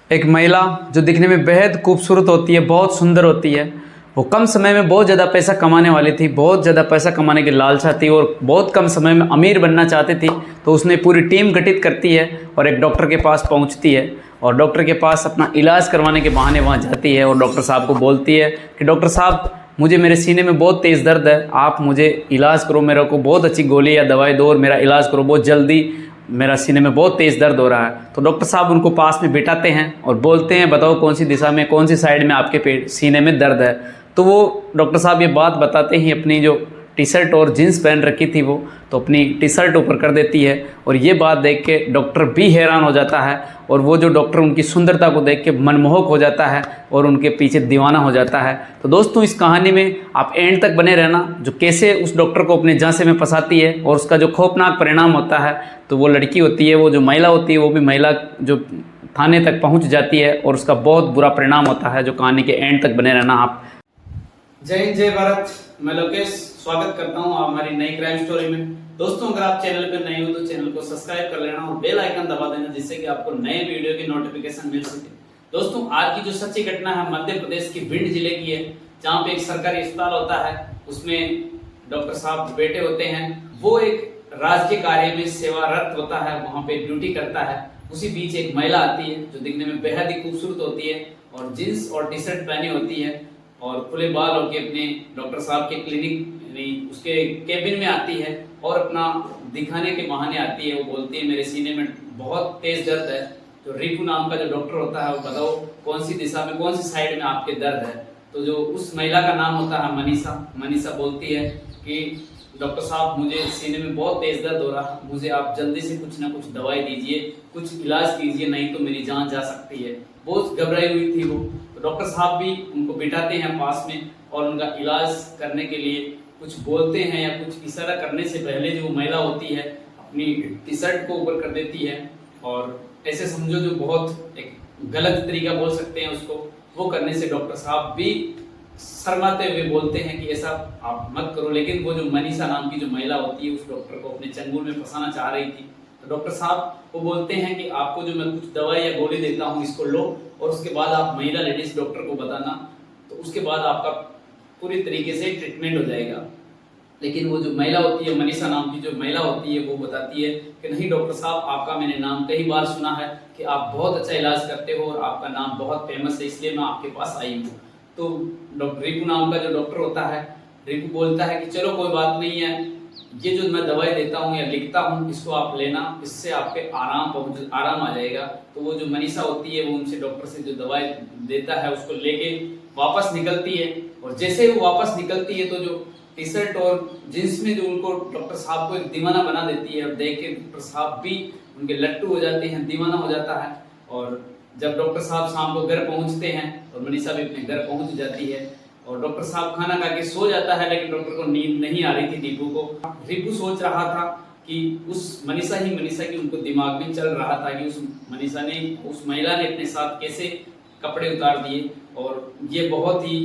एक महिला जो दिखने में बेहद खूबसूरत होती है, बहुत सुंदर होती है, वो कम समय में बहुत ज़्यादा पैसा कमाने वाली थी, बहुत ज़्यादा पैसा कमाने की लालसा थी और बहुत कम समय में अमीर बनना चाहती थी। तो उसने पूरी टीम गठित करती है और एक डॉक्टर के पास पहुंचती है और डॉक्टर के पास अपना इलाज करवाने के बहाने वहां जाती है और डॉक्टर साहब को बोलती है कि डॉक्टर साहब, मुझे मेरे सीने में बहुत तेज़ दर्द है, आप मुझे इलाज करो, मेरे को बहुत अच्छी गोली या दवाई दो और मेरा इलाज करो बहुत जल्दी, मेरा सीने में बहुत तेज़ दर्द हो रहा है। तो डॉक्टर साहब उनको पास में बिठाते हैं और बोलते हैं, बताओ कौन सी दिशा में, कौन सी साइड में आपके पेट सीने में दर्द है। तो वो डॉक्टर साहब ये बात बताते ही अपनी जो टी शर्ट और जीन्स पहन रखी थी वो तो अपनी टी शर्ट ऊपर कर देती है और ये बात देख के डॉक्टर भी हैरान हो जाता है और वो जो डॉक्टर उनकी सुंदरता को देख के मनमोहक हो जाता है और उनके पीछे दीवाना हो जाता है। तो दोस्तों, इस कहानी में आप एंड तक बने रहना, जो कैसे उस डॉक्टर को अपने झांसे में फंसाती है और उसका जो खौफनाक परिणाम होता है। तो वो लड़की होती है, वो जो महिला होती है, वो भी महिला जो थाने तक पहुंच जाती है और उसका बहुत बुरा परिणाम होता है। जो कहानी के एंड तक बने रहना आप। जय हिंद, जय भारत। मैं लोकेश स्वागत करता हूं हमारी नई क्राइम स्टोरी में। दोस्तों, अगर आप चैनल पर नए हो तो चैनल को सब्सक्राइब कर लेना और बेल आइकन दबा देना, जिससे कि आपको नए वीडियो की नोटिफिकेशन मिल सके। दोस्तों, आज की जो सच्ची घटना है मध्य प्रदेश की भिंड जिले की है, जहां पे एक सरकारी अस्पताल होता है, उसमें डॉक्टर साहब बैठे होते हैं। वो एक राजकीय कार्य में सेवारत होता है, वहां पे ड्यूटी करता है। उसी बीच एक महिला आती है जो दिखने में बेहद ही खूबसूरत होती है और जींस और टी शर्ट पहनी होती है और खुले बाल होके अपने डॉक्टर साहब के क्लिनिक उसके केबिन में आती है और अपना दिखाने के बहाने आती है। वो बोलती है, मेरे सीने में बहुत तेज दर्द है। तो रिपू नाम का जो डॉक्टर होता है वो बताओ कौन सी दिशा में, कौन सी साइड में आपके दर्द है। तो जो उस महिला का नाम होता है मनीषा। मनीषा बोलती है कि डॉक्टर साहब, मुझे सीने में बहुत तेज दर्द हो रहा है, मुझे आप जल्दी से कुछ ना कुछ दवाई दीजिए, कुछ इलाज कीजिए, नहीं तो मेरी जान जा सकती है। बहुत घबराई हुई थी वो। तो डॉक्टर साहब भी उनको बिठाते हैं पास में और उनका इलाज करने के लिए कुछ बोलते हैं या कुछ इशारा करने से पहले जो महिला होती है अपनी टी शर्ट को ऊपर कर देती है और ऐसे समझो जो बहुत एक गलत तरीका बोल सकते हैं उसको, वो करने से डॉक्टर साहब भी शर्माते हुए बोलते हैं कि ऐसा आप मत करो। लेकिन वो जो मनीषा नाम की जो महिला होती है उस डॉक्टर को अपने चंगुल में फंसाना चाह रही थी। तो डॉक्टर साहब वो बोलते हैं कि आपको जो मैं कुछ दवाई या गोली देता हूँ, इसको लो और उसके बाद आप महिला लेडीज डॉक्टर को बताना, तो उसके बाद आपका पूरी तरीके से ट्रीटमेंट हो जाएगा। लेकिन वो जो महिला होती है, मनीषा नाम की जो महिला होती है, वो बताती है कि नहीं डॉक्टर साहब, आपका मैंने नाम कई बार सुना है कि आप बहुत अच्छा इलाज करते हो और आपका नाम बहुत फेमस है, इसलिए मैं आपके पास आई हूँ। तो डॉक्टर रिपू नाम का जो डॉक्टर होता है, रिपू बोलता है कि चलो कोई बात नहीं है, ये जो मैं दवाई देता हूँ या लिखता हूँ इसको आप लेना, इससे आपके आराम आ जाएगा। तो वो जो मनीषा होती है वो उनसे डॉक्टर से जो दवाई देता है उसको लेके वापस निकलती है और जैसे ही वो वापस निकलती है तो जो टी शर्ट और जींस में जो उनको डॉक्टर साहब को एक दीवाना बना देती है और देख के डॉक्टर साहब भी उनके लट्टू हो जाते हैं, दीवाना हो जाता है। और जब डॉक्टर साहब शाम को घर पहुंचते हैं और मनीषा भी अपने घर पहुंच जाती है और डॉक्टर साहब खाना खा के सो जाता है, लेकिन डॉक्टर को नींद नहीं आ रही थी रिपू को। रिपू सोच रहा था कि उस मनीषा की उनको दिमाग में चल रहा था कि उस महिला ने अपने साथ कैसे कपड़े उतार दिए और ये बहुत ही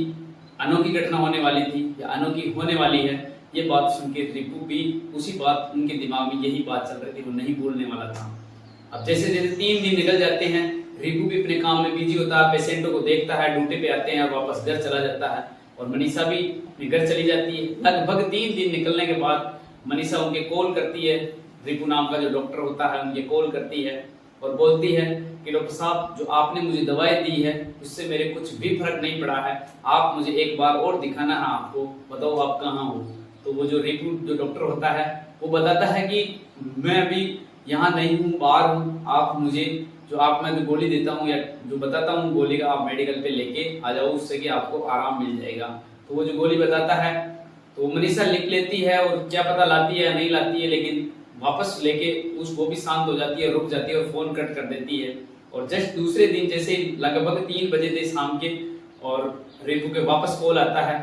अनोखी घटना होने वाली थी या अनोखी होने वाली है। ये बात सुन के रिपू भी उसी बात, उनके दिमाग में यही बात चल रही थी, वो नहीं भूलने वाला था। अब जैसे जैसे 3 दिन निकल जाते हैं, रिपू भी अपने काम में बिजी होता है, पेशेंटों को देखता है, ड्यूटी पे आते हैं और वापस घर चला जाता है और मनीषा भी अपने घर चली जाती है। लगभग 3 दिन निकलने के बाद मनीषा उनके कॉल करती है, रिपू नाम का जो डॉक्टर होता है उनके कॉल करती है और बोलती है कि डॉक्टर साहब, जो आपने मुझे दवाई दी है उससे मेरे कुछ भी फर्क नहीं पड़ा है, आप मुझे एक बार और दिखाना है, आपको बताओ आप कहाँ हो। तो वो जो रिपू जो डॉक्टर होता है वो बताता है कि मैं अभी यहाँ नहीं हूँ, बाहर हूँ, आप मुझे जो मैं जो गोली देता हूँ या जो बताता हूँ गोली का आप मेडिकल पे लेके आ जाओ, उससे कि आपको आराम मिल जाएगा। तो वो जो गोली बताता है तो मनीषा लिख लेती है और क्या पता लाती है या नहीं लाती है, लेकिन वापस लेके वो भी शांत हो जाती है, रुक जाती है और फोन कट कर देती है। और जस्ट दूसरे दिन जैसे लगभग 3 बजे थे शाम के और रिपू के वापस कॉल आता है।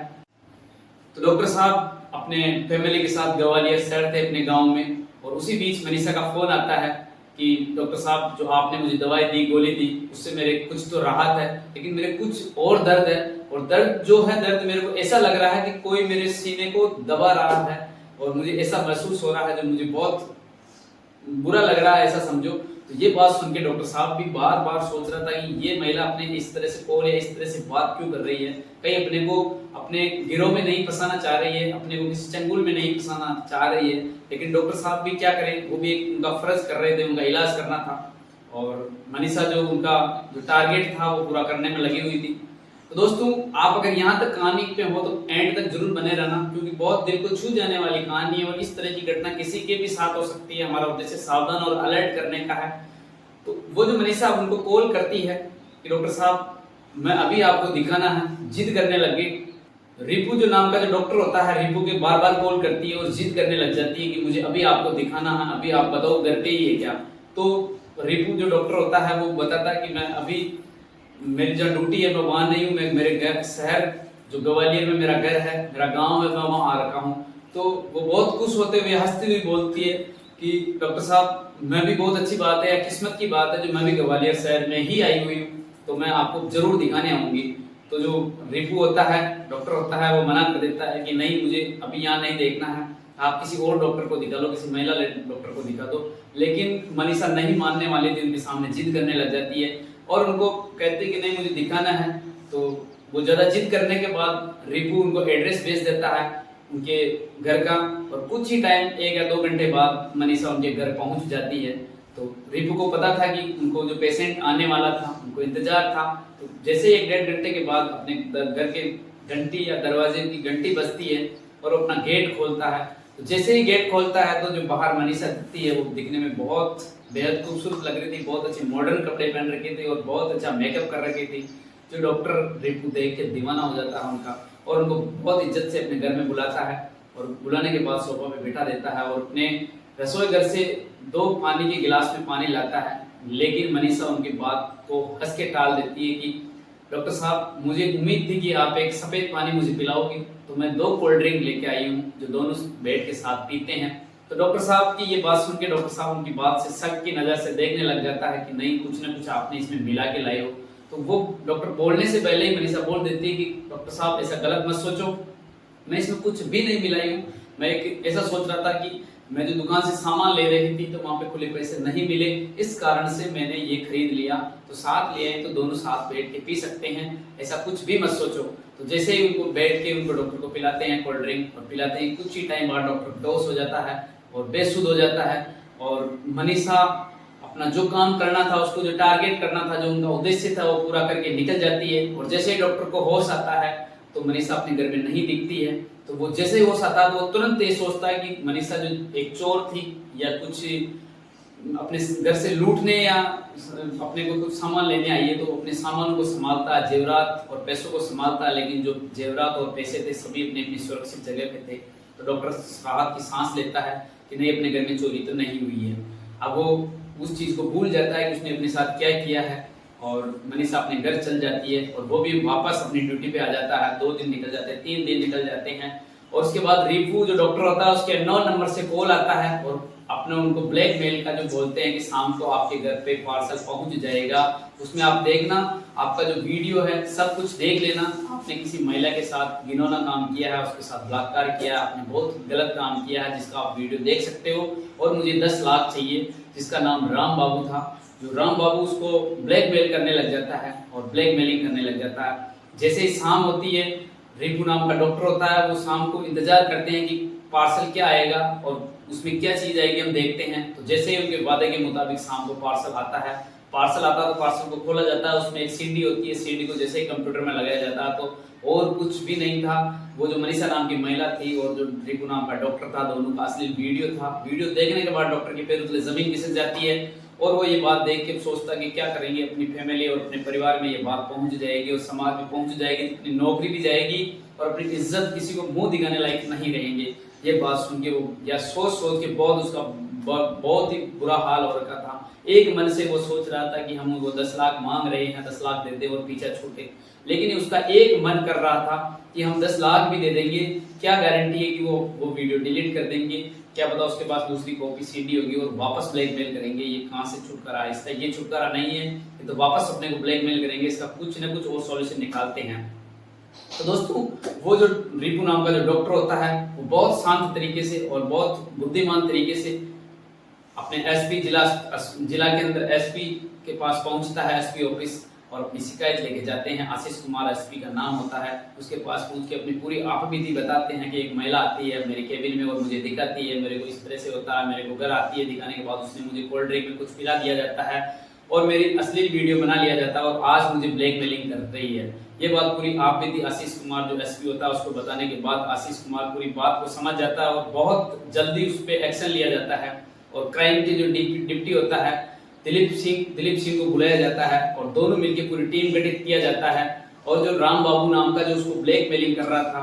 तो डॉक्टर साहब अपने फैमिली के साथ ग्वालियर शहर थे अपने गांव में और उसी बीच मनीषा का फोन आता है कि डॉक्टर साहब, जो आपने मुझे दवाई दी, गोली दी, उससे मेरे कुछ तो राहत है, लेकिन मेरे कुछ और दर्द है और दर्द जो है, दर्द मेरे को ऐसा लग रहा है कि कोई मेरे सीने को दबा रहा है और मुझे ऐसा महसूस हो रहा है जो मुझे बहुत बुरा लग रहा है, ऐसा समझो। तो ये बात सुन के डॉक्टर साहब भी बार बार सोच रहा था कि ये महिला अपने इस तरह से कॉल या इस तरह से बात क्यों कर रही है, कहीं अपने को अपने गिरोह में नहीं फंसाना चाह रही है, अपने को किसी चंगुल में नहीं फंसाना चाह रही है। लेकिन डॉक्टर साहब भी क्या करें, वो भी एक उनका फर्ज कर रहे थे, उनका इलाज करना था और मनीषा जो उनका जो टारगेट था वो पूरा करने में लगी हुई थी। तो दोस्तों, आप अगर यहाँ तक कहानी पे हो तो एंड तक जरूर बने रहना, क्योंकि बहुत दिल को छू जाने वाली कहानी है और इस तरह की घटना किसी के भी साथ हो सकती है। हमारा उद्देश्य सावधान और अलर्ट करने का है। तो वो जो मनीषा उनको कॉल करती है कि डॉक्टर साहब मैं अभी आपको दिखाना है, जिद करने लगी। रिपू जो नाम का जो डॉक्टर होता है, रिपू के बार बार कॉल करती है और जिद करने लग जाती है कि मुझे अभी आपको दिखाना है, अभी आप बताओ घर पे ही है क्या। तो रिपू जो डॉक्टर होता है वो बताता है कि मैं अभी मेरी जो ड्यूटी है मैं वहां नहीं हूँ, मैं मेरे घर शहर जो ग्वालियर में मेरा घर है, मेरा गांव है, मैं वहां आ रखा हूँ। तो वो बहुत खुश होते हुए हंसती हुई बोलती है कि डॉक्टर साहब मैं भी, बहुत अच्छी बात है या किस्मत की बात है जो मैं भी ग्वालियर शहर में ही आई हुई हूँ, तो मैं आपको जरूर दिखाने आऊंगी। तो जो रिपू होता है, डॉक्टर होता है, वो मना कर देता है कि नहीं, मुझे अभी यहाँ नहीं देखना है, आप किसी और डॉक्टर को दिखा लो, किसी महिला डॉक्टर को दिखा दो। लेकिन मनीषा नहीं मानने वाली थी, उनके सामने जिद करने लग जाती है और उनको कहती कि नहीं मुझे दिखाना है। तो वो ज्यादा जिद करने के बाद रिपू उनको एड्रेस भेज देता है उनके घर का, और कुछ ही टाइम 1 या 2 घंटे बाद मनीषा उनके घर पहुंच जाती है। तो रिपू को पता था कि उनको जो पेशेंट आने वाला था उनको इंतजार था। तो जैसे 1-1.5 घंटे के बाद अपने घर के घंटी या दरवाजे की घंटी बजती है और अपना गेट खोलता है। तो जैसे ही गेट खोलता है तो जो बाहर मनीषा दिखती है वो दिखने में बहुत बेहद खूबसूरत लग रही थी, बहुत अच्छे मॉडर्न कपड़े पहन रखे थे और बहुत अच्छा मेकअप कर रखी थी। जो डॉक्टर रिपू देख के दीवाना हो जाता है उनका, और उनको बहुत इज्जत से अपने घर में बुलाता है और बुलाने के बाद सोफा पे बिठा देता है और अपने रसोई घर से 2 पानी के गिलास में पानी लाता है। लेकिन मनीषा उनकी बात को हंस के टाल देती है कि डॉक्टर साहब मुझे उम्मीद थी कि आप एक सफेद पानी मुझे पिलाओगे, तो मैं 2 कोल्ड ड्रिंक लेके आई हूँ जो दोनों बैठ के साथ पीते हैं। तो डॉक्टर साहब की ये बात सुन के डॉक्टर साहब उनकी बात से शक की नजर से देखने लग जाता है कि नहीं, कुछ ना कुछ आपने इसमें मिला के लाए हो। तो वो डॉक्टर बोलने से पहले ही मनीषा बोल देती है कि डॉक्टर साहब ऐसा गलत मत सोचो, मैं इसमें कुछ भी नहीं मिलाई हूँ। मैं एक ऐसा सोच रहा था कि मैं जो दुकान से सामान ले रही थी तो वहां पे खुले पैसे नहीं मिले, इस कारण से मैंने ये खरीद लिया, तो साथ ले आए तो दोनों साथ बैठ के पी सकते हैं, ऐसा कुछ भी मत सोचो। तो जैसे ही उनको बैठ के उनको डॉक्टर को पिलाते हैं कोल्ड ड्रिंक और पिलाते हैं, कुछ ही टाइम बाद डॉक्टर बेहोश हो जाता है और बेसुध हो जाता है। और मनीषा अपना जो काम करना था, उसको जो टारगेट करना था, जो उनका उद्देश्य था, वो पूरा करके निकल जाती है। और जैसे ही डॉक्टर को होश आता है तो मनीषा अपने घर में नहीं दिखती है। तो वो जैसे ही होश आता है तो वो तुरंत ये सोचता है कि मनीषा जो एक चोर थी या कुछ अपने घर से लूटने या अपने को कुछ सामान लेने आई है, तो अपने सामान को संभालता है, जेवरात और पैसों को संभालता है। लेकिन जो जेवरात और पैसे थे सभी अपनी अपनी सुरक्षित जगह पे थे। तो डॉक्टर राहत की सांस लेता है कि नहीं, अपने घर में चोरी तो नहीं हुई है। अब वो उस चीज को भूल जाता है कि उसने अपने साथ क्या किया है और मनीषा अपने घर चल जाती है और वो भी वापस अपनी ड्यूटी पे आ जाता है। 2 दिन निकल जाते हैं, 3 दिन निकल जाते हैं और उसके बाद रिपू जो डॉक्टर होता है उसके 9 नंबर से कॉल आता है और अपने उनको ब्लैकमेल का जो बोलते हैं कि शाम को आपके घर पे पार्सल पहुंच जाएगा, उसमें आप देखना, आपका जो वीडियो है सब कुछ देख लेना, आपने किसी महिला के साथ घिनौना काम किया है, उसके साथ बलात्कार किया है, आपने बहुत गलत काम किया है जिसका आप वीडियो देख सकते हो और मुझे 10 लाख चाहिए। जिसका नाम राम बाबू था। जो राम बाबू उसको ब्लैकमेल करने लग जाता है और ब्लैकमेलिंग करने लग जाता है। जैसे ही शाम होती है, रिपू नाम का डॉक्टर होता है, वो शाम को इंतजार करते हैं कि पार्सल क्या आएगा और उसमें क्या चीज आएगी, हम देखते हैं। तो जैसे ही उनके वादे के मुताबिक शाम को पार्सल आता है, तो पार्सल को खोला जाता है, उसमें एक सीडी होती है, सीडी को जैसे ही कंप्यूटर में लगाया जाता है तो और कुछ भी नहीं था, वो जो मनीषा नाम की महिला थी और जो रिपू नाम का डॉक्टर था, दोनों का असली वीडियो था। वीडियो देखने के बाद डॉक्टर के पैर तले जमीन खिसक जाती है और वो ये बात देख के सोचता कि क्या करेंगे, अपनी फैमिली और अपने परिवार में ये बात पहुंच जाएगी और समाज में पहुंच जाएगी, अपनी नौकरी भी जाएगी और अपनी इज्जत किसी को मुंह दिखाने लायक नहीं रहेंगे। ये बात सुन के वो या सोच के बहुत उसका बहुत ही बुरा हाल हो रखा था। एक मन से वो सोच रहा था कि हम वो 10 लाख मांग रहे हैं, 10 लाख दे दे और पीछा छूटे, लेकिन उसका एक मन कर रहा था कि हम 10 लाख भी दे देंगे, क्या गारंटी है कि वो वीडियो डिलीट कर देंगे, क्या पता उसके पास दूसरी कॉपी सीडी होगी और वापस ब्लैकमेल करेंगे। ये कहां से छुटकारा है इसका, ये छुटकारा नहीं है, ये तो वापस अपने को ब्लैकमेल करेंगे, इसका कुछ ना कुछ और सॉल्यूशन निकालते हैं। तो दोस्तों, वो जो रिपू नाम का जो डॉक्टर होता है वो बहुत शांत तरीके से और बहुत बुद्धिमान तरीके से अपने एसपी जिला के अंदर एसपी के पास पहुंचता है, एसपी ऑफिस, और अपनी शिकायत लेके जाते हैं। आशीष कुमार एसपी का नाम होता है। उसके पास पहुंच के अपनी पूरी आपबीती बताते हैं कि एक महिला आती है मेरे केबिन में और मुझे दिखाती है, मेरे को इस तरह से होता है, मेरे को घर आती है। दिखाने के बाद उसने मुझे कोल्ड ड्रिंक में कुछ पिला दिया जाता है और मेरी अश्लील वीडियो बना लिया जाता है और आज मुझे ब्लैकमेलिंग कर रही है। ये बात पूरी आपबीती आशीष कुमार जो एसपी होता है उसको बताने के बाद आशीष कुमार पूरी बात को समझ जाता है और बहुत जल्दी उस पर एक्शन लिया जाता है। और क्राइम के जो डिप्टी होता है दिलीप सिंह को बुलाया जाता है और दोनों मिलकर पूरी टीम गठित किया जाता है। और जो राम बाबू नाम का जो उसको ब्लैकमेलिंग कर रहा था,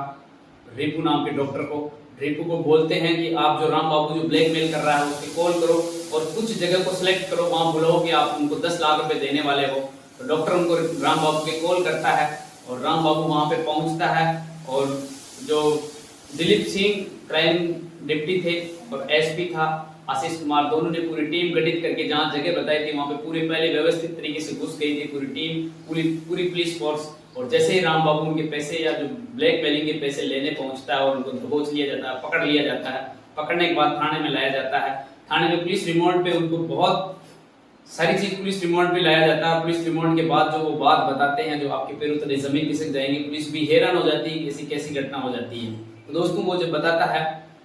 रिपू नाम के डॉक्टर को, रिपू को बोलते हैं कि आप जो राम बाबू जो ब्लैकमेल कर रहा है उसकी कॉल करो और कुछ जगह को सिलेक्ट करो, वहां बुलाओ कि आप उनको 10 लाख रुपए देने वाले हो। तो डॉक्टर उनको राम बाबू के कॉल करता है और राम बाबू वहां पे पहुंचता है और जो दिलीप सिंह क्राइम डिप्टी थे और एसपी था आशीष कुमार, दोनों ने पूरी टीम गठित करके जहां जगह बताई थी वहां पे पूरे पहले व्यवस्थित तरीके से घुस गई थी पूरी टीम, पूरी पुलिस फोर्स। और जैसे ही राम बाबू उनके पैसे या जो ब्लैकमेलिंग के पैसे लेने पहुंचता है और उनको दबोच लिया जाता है, पकड़ लिया जाता है। पकड़ने के बाद थाने में लाया जाता है। थाने में पुलिस रिमांड पे उनको बहुत सारी चीज पुलिस रिमांड पे लाया जाता है। पुलिस रिमांड के बाद जो वो बात बताते हैं जो आपके पैरों तले जमीन खिसक जाएंगे, पुलिस भी हैरान हो जाती है ऐसी कैसी घटना हो जाती है। तो दोस्तों वो जब बताता है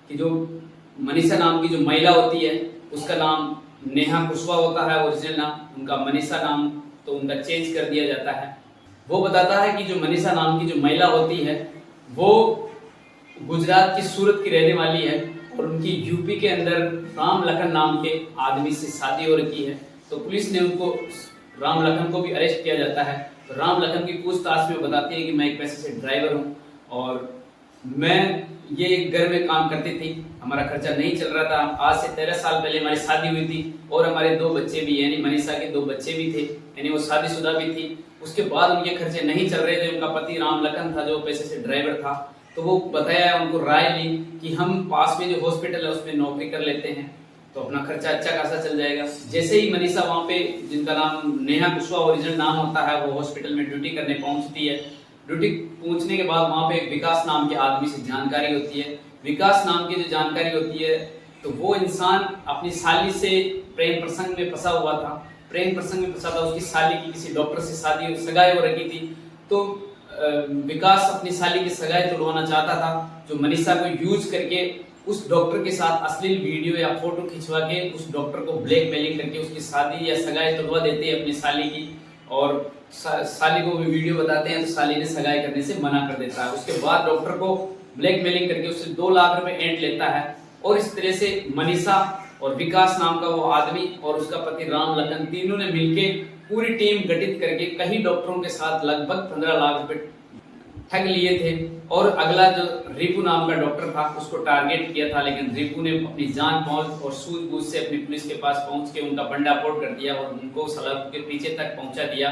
कि जो मनीषा नाम की जो महिला होती है उसका नाम नेहा कुशवाहा होता है, ओरिजिनल नाम उनका मनीषा नाम तो उनका चेंज कर दिया जाता है। वो बताता है कि जो मनीषा नाम की जो महिला होती है वो गुजरात की सूरत की रहने वाली है और उनकी यूपी के अंदर राम लखन नाम के आदमी से शादी हो रखी है। तो पुलिस ने उनको राम लखन को भी अरेस्ट किया जाता है। तो राम लखन की पूछताछ में बताती है कि मैं एक पैसे से ड्राइवर हूँ और मैं ये एक घर में काम करती थी, हमारा खर्चा नहीं चल रहा था। आज से 13 साल पहले हमारी शादी हुई थी और हमारे 2 बच्चे भी, यानी मनीषा के 2 बच्चे भी थे, यानी वो शादीशुदा भी थी। उसके बाद उनके खर्चे नहीं चल रहे थे। उनका पति राम लखन था जो पैसे से ड्राइवर था। तो वो बताया, उनको राय ली कि हम पास में जो हॉस्पिटल है उसमें नौकरी कर लेते हैं तो अपना खर्चा अच्छा खासा चल जाएगा। जैसे ही मनीषा वहाँ पे, जिनका नाम नेहा कुशवाहा ओरिजिनल नाम होता है, वो हॉस्पिटल में ड्यूटी करने पहुंचती है। ड्यूटी पहुंचने के बाद वहाँ पे विकास नाम के आदमी से जानकारी होती है। विकास नाम की जो जानकारी होती है तो वो इंसान अपनी साली से प्रेम प्रसंग में फंसा हुआ था। प्रेम प्रसंग में फंसा था, उसकी साली की किसी डॉक्टर से शादी सगाई हो रखी थी। तो विकास अपनी साली की सगाई तोड़वाना चाहता था, जो मनीषा को यूज करके उस डॉक्टर के साथ अश्लील वीडियो या फोटो खिंचवा के उस डॉक्टर को ब्लैकमेलिंग करके उसकी शादी या सगाई तोड़वा देते हैं अपनी साली की। और साली को भी वीडियो बताते हैं तो साली ने सगाई करने से मना कर देता है। उसके बाद डॉक्टर को ब्लैकमेलिंग करके उससे 2 लाख रुपए ऐंठ लेता है। और इस तरह से मनीषा और विकास नाम का वो आदमी और उसका पति राम लखन तीनों ने मिलके पूरी टीम गठित करके कई डॉक्टरों के साथ लगभग 15 लाख रुपए ठग लिए थे। और अगला जो रिपू नाम का डॉक्टर था उसको टारगेट किया था, लेकिन रिपू ने अपनी जान पहुंच और सूझबूझ से अपनी पुलिस के पास पहुंच के उनका भंडाफोड़ कर दिया और उनको सड़क के पीछे तक पहुंचा दिया।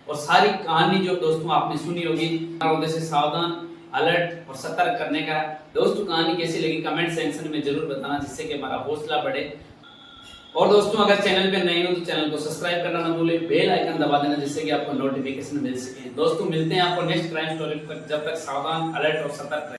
और सारी कहानी जो दोस्तों आपने सुनी होगी, उद्देश्य सावधान, अलर्ट और सतर्क करने का। दोस्तों कहानी कैसी लगी कमेंट सेक्शन में जरूर बताना, जिससे कि हमारा हौसला बढ़े। और दोस्तों अगर चैनल पे नए हो तो चैनल को सब्सक्राइब करना ना भूलें, बेल आइकन दबा देना जिससे कि आपको नोटिफिकेशन मिल सके। दोस्तों मिलते हैं आपको नेक्स्ट क्राइम स्टोरी पर, जब तक सावधान, अलर्ट और सतर्क रहें।